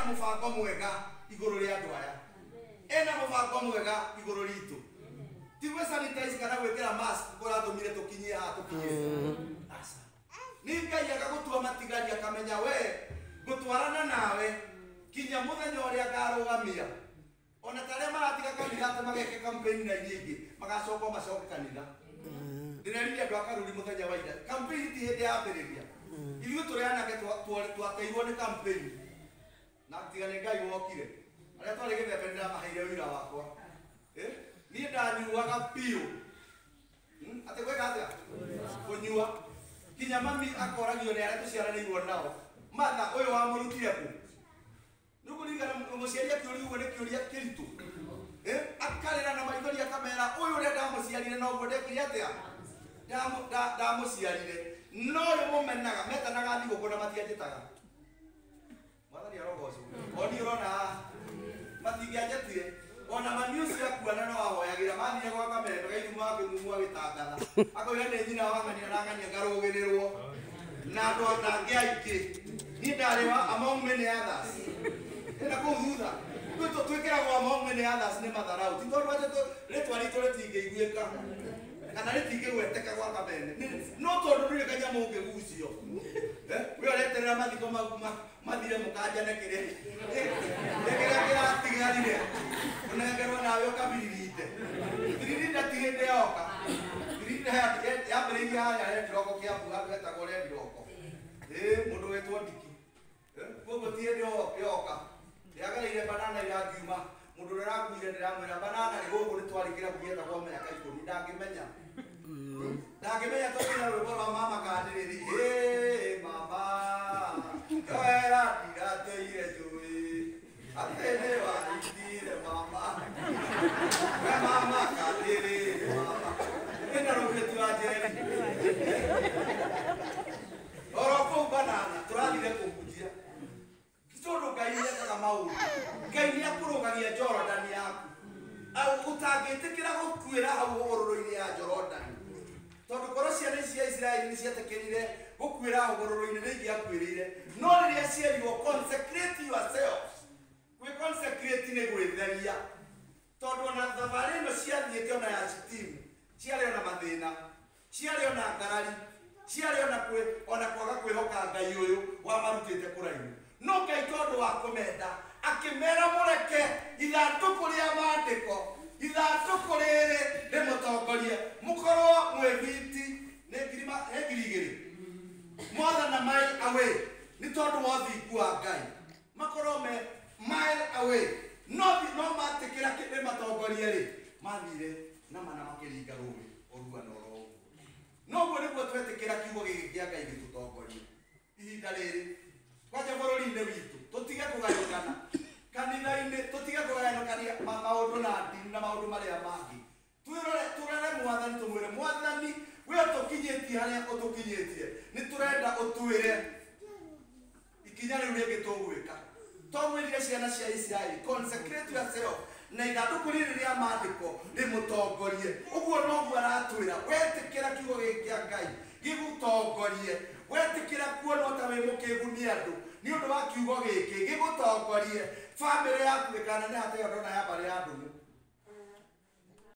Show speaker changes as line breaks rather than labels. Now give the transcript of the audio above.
mubango mwega iguru ria andu aya ena mubango mwega iguru ritu tigwe sanitize kana gwikira mask kurathumire tukinyie ha tukinyie asa ni ngai agagutua matigari akamenya we gutwarana nawe kinya muthenya uria ngarugamia ona taria maratiga kanitha ate mageke campaign na nyingi magacoka macoke kanitha ndinariria andu akaruri muthenya wa ida campaign ti hindi yambiriria ithuĩ tũrĩ anake twateirwo nĩ campaign na tiga nĩ ngai wokire arĩa twarĩ gĩthembe nĩndamaheire wĩra wakwa niĩ ndanyuaga biũ atĩ gwĩka atĩa kũnyua kinya mami akoragio nĩ arĩa tũciaranĩirwo nao matha ũyũ wamũrutire kũ nĩũkũririkana mũciari akĩũria ũguo nĩ kĩũria kĩritũ akarĩra na maithori akamera ũyũ ũrĩa ndamũciarire noguo ndekire atĩa ndamuciarire no yo mumenaga metanaga thigũkũ na matianjĩtaga mwathani arogocwo oni ũrona matingĩanjĩtire ona mami ũcio akuana no ahoyagĩra mathire gwa kamendo gaithumu akĩmumu agĩtangatha akoiga nĩ nyina wang'ania nang'ania ngarũgĩrĩrwo na andũ angĩ aingĩ niĩ ndarĩ wa among many others ĩna kũu thutha gwitũ twĩkĩragwo among many others nĩ matharau ti tondũ atĩ rĩtwa ritũ rĩtingĩiguĩka kana rĩtingĩgweteka gwa kamene no tondũ ndũrĩ kanyamũ ũngĩgucio we ũreterera mathiko mathire mũkanjane kĩrĩa kĩratigarire ũnengerwo nawe ũkabiririte biririnde ti hĩndĩ yoka biririnde yambĩrĩirie harĩa rendiroko kĩambuga gwetagwo rendiroko mũndũ wĩtwo ndiki koguo ti hĩndĩ yoka yagereire banana irangiuma mundu ũrĩa ũrakuire ndĩramwĩra banana nĩ gũkũ nĩtwarĩkĩra kũgietha gwa mĩaka 10 ndangĩmenya tũkĩra rwĩmbo rwa mama kandĩrĩri mama yoera ndiratũire njũĩ atĩ nĩ waitire mama we mama kandĩrĩri mama ĩna rũgĩti wa njeri oro kũu banana tũrathire kũhunjia tondũ Ngai nĩekaga maũndũ Ngai nĩakũrũgagia Jorodani yaku ũtangĩtĩkĩra gũkuĩra hau hũgũrũrũ-inĩ ya Jorodani tondũ korwo ciana cia Isiraeli nĩcietĩkĩrire gũkuĩra hũgũrũrũ-inĩ nĩingĩakuĩrĩire no rĩrĩa cierirwo consecrate yourselves gwĩconsecrate nĩ gwĩtheria tondũ ona thabarĩ ĩno ciathiĩte ona ya Shitimu ciarĩ ona mathĩna ciarĩ ona ngarari ciarĩ ona kwaga kwĩhoka Ngai ũyũ wamarutĩte kũraihu no Ngai tondũ wa kũmenda akĩmera mũreke ithandũkũ rĩa maandĩko ithandũkũ rĩrĩ rĩmũtongorie mũkorwo mwĩbiti nĩ ngiri igĩrĩ more than a mile away nĩ tondũ wa ũthingu wa Ngai makorwo me mile away no matĩkĩra kĩndĩ matongorie rĩ mathire na mana makĩringa rũĩ ũruano oro noguo nĩguo twetĩkĩra kiugo gĩkĩ kĩa Ngai gĩtũtongorie ihinda rĩrĩ kwaja bũrũri-inĩ witũ tũtige kũgayũkana kanitha-inĩ tũtige kũgayũkania maũndũ na ndini na maũndũ marĩa mangĩ tũrere mwathani tũmwĩre mwathani we ũtũkinyĩtie harĩa ũtũkinyĩtie nĩ tũrenda ũtwĩre ikinya rĩu rĩngĩ tũgwĩka twamwĩrire ciana cia Isiraeli consecrate yourself na ithandũkũ rĩrĩ rĩa maandĩko rĩmũtongorie ũguo noguo aratwĩra wetĩkĩra kiugo gĩkĩ kĩa Ngai gĩgũtongorie wetĩkĩra kuona ta wĩ mũkĩgunia andũ nĩ ũndũ wa kiugo gĩkĩ gĩgũtongorie bamĩrĩ yaku ĩkananeha ta ĩyo ndona ya mbarĩ ya ndũmũ